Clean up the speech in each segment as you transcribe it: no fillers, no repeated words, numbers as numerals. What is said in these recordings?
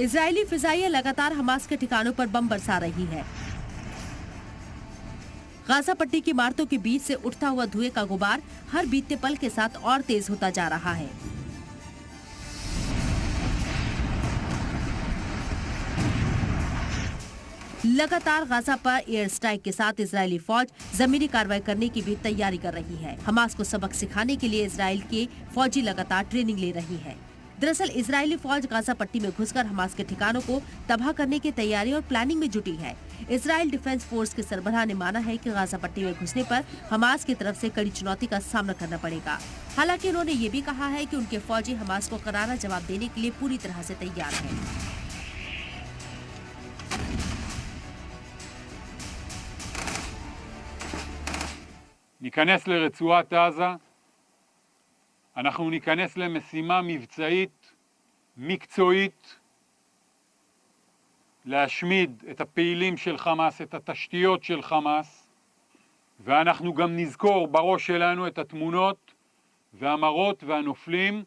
Israeli फिजाइया लगातार Hamas के ठिकानों पर बम बरसा रही है। गाजा पट्टी की इमारतों के बीच से उठता हुआ धुएं का गुबार हर बीतते पल के साथ और तेज होता जा रहा है। लगातार गाजा पर एयर स्ट्राइक के साथ इजरायली फौज जमीनी कार्रवाई करने की भी तैयारी कर रही है। हमास को सबक सिखाने के लिए इजरायल के फौजी लगातार ट्रेनिंग ले रही है। दरअसल इजरायली फौज गाजा पट्टी में घुसकर हमास के ठिकानों को तबाह करने की तैयारी और प्लानिंग में जुटी है। इजरायल डिफेंस फोर्स के सरबराह ने माना है कि गाजा पट्टी में घुसने पर हमास की तरफ से कड़ी चुनौती का सामना करना पड़ेगा। हालांकि उन्होंने ये भी कहा है कि उनके फौजी हमास को करारा जवाब देने के लिए पूरी तरह से तैयार हैं। ניכנס לרצועת עזה, אנחנו ניכנס למשימה מבצעית, מקצועית, להשמיד את הפעילים של חמאס, את התשתיות של חמאס, ואנחנו גם נזכור בראש שלנו את התמונות והמראות והנופלים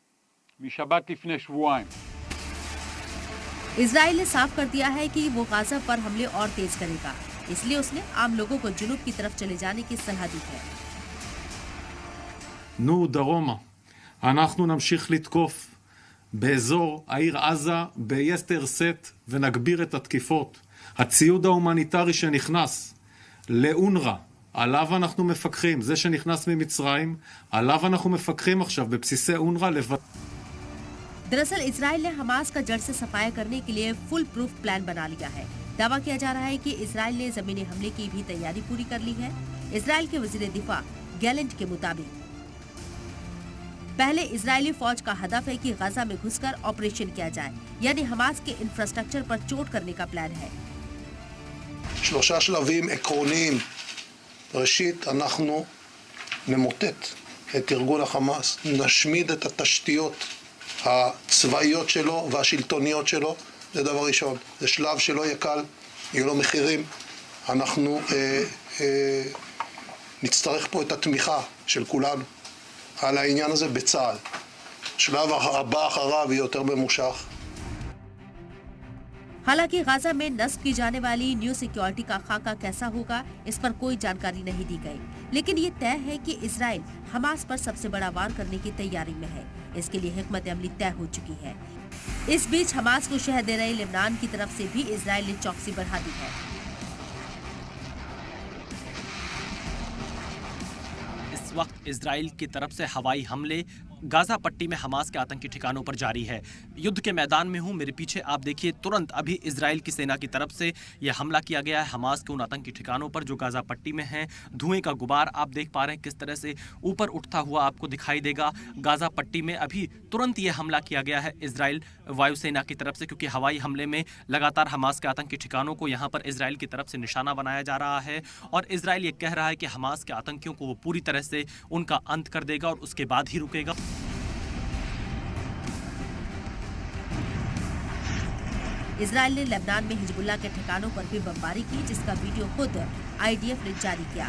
משבת לפני שבועיים. इजराइल ने साफ कर दिया है कि वो गाजा पर हमले और तेज करेगा, इसलिए उसने आम लोगों को जुनूब की तरफ चले जाने की सलाह दी है। נו דרומה, אנחנו נמשיך לתקוף באזור העיר עזה ביתר שאת ונגביר את התקיפות. הציוד ההומניטרי שנכנס לאונר"א, עליו אנחנו מפקחים, זה שנכנס ממצרים, עליו אנחנו מפקחים עכשיו בבסיסי אונר"א. दरअसल इजराइल ने हमास का जड़ से सफाया करने के लिए फुल प्रूफ प्लान बना लिया है। दावा किया जा रहा है कि इजराइल ने जमीनी हमले की भी तैयारी पूरी कर ली है। इजराइल के वजीर दिफा गैलेंट के मुताबिक पहले इजरायली फौज का हदफ है कि गाजा में घुसकर ऑपरेशन किया जाए, यानी हमास के इंफ्रास्ट्रक्चर पर चोट करने का प्लान है। 3 שלבים עקרוניים. ראשית, אנחנו נמוטט את ארגון החמאס, נשמיד את התשתיות הצבאיות שלו והשלטוניות שלו. זה דבר ראשון. זה שלב שלא יהיה קל, יהיו לו מחירים. אנחנו נצטרך פה את התמיכה של כולנו על העניין הזה בצה"ל. שלב הבא אחריו יהיה יותר ממושך. हालांकि गाजा में नस्ब की जाने वाली न्यू सिक्योरिटी का खाका कैसा होगा, इस पर कोई जानकारी नहीं दी गई। लेकिन ये तय है कि इजराइल हमास पर सबसे बड़ा वार करने की तैयारी में है। इसके लिए हिकमत अमली तय हो चुकी है। इस बीच हमास को शह दे रहे लेबनान की तरफ से भी इजराइल ने चौकसी बढ़ा दी है। इस वक्त इजराइल की तरफ से हवाई हमले गाजा पट्टी में हमास के आतंकी ठिकानों पर जारी है। युद्ध के मैदान में हूं, मेरे पीछे आप देखिए, तुरंत अभी इजराइल की सेना की तरफ से यह हमला किया गया है हमास के उन आतंकी ठिकानों पर जो गाजा पट्टी में हैं। धुएं का गुबार आप देख पा रहे हैं किस तरह से ऊपर उठता हुआ आपको दिखाई देगा। गाजा पट्टी में अभी तुरंत ये हमला किया गया है इजराइल वायुसेना की तरफ से, क्योंकि हवाई हमले में लगातार हमास के आतंकी ठिकानों को यहाँ पर इजराइल की तरफ से निशाना बनाया जा रहा है। और इजराइल ये कह रहा है कि हमास के आतंकियों को वो पूरी तरह से उनका अंत कर देगा और उसके बाद ही रुकेगा। इजराइल ने लेबनान में हिजबुल्लाह के ठिकानों पर भी बमबारी की, जिसका वीडियो खुद आईडीएफ ने जारी किया।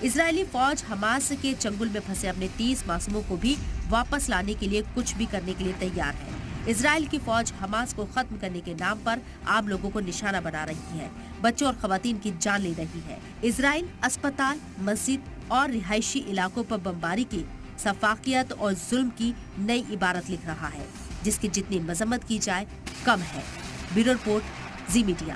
इजरायली फौज हमास के चंगुल में फंसे अपने 30 मासूमों को भी वापस लाने के लिए कुछ भी करने के लिए तैयार है। इजराइल की फौज हमास को खत्म करने के नाम पर आम लोगों को निशाना बना रही है, बच्चों और खवातीन की जान ले रही है। इजराइल अस्पताल, मस्जिद और रिहायशी इलाकों पर बमबारी की सफाकियत और जुल्म की नई इबारत लिख रहा है, जिसकी जितनी मजम्मत की जाए कम है। ब्यूरो रिपोर्ट, जी मीडिया।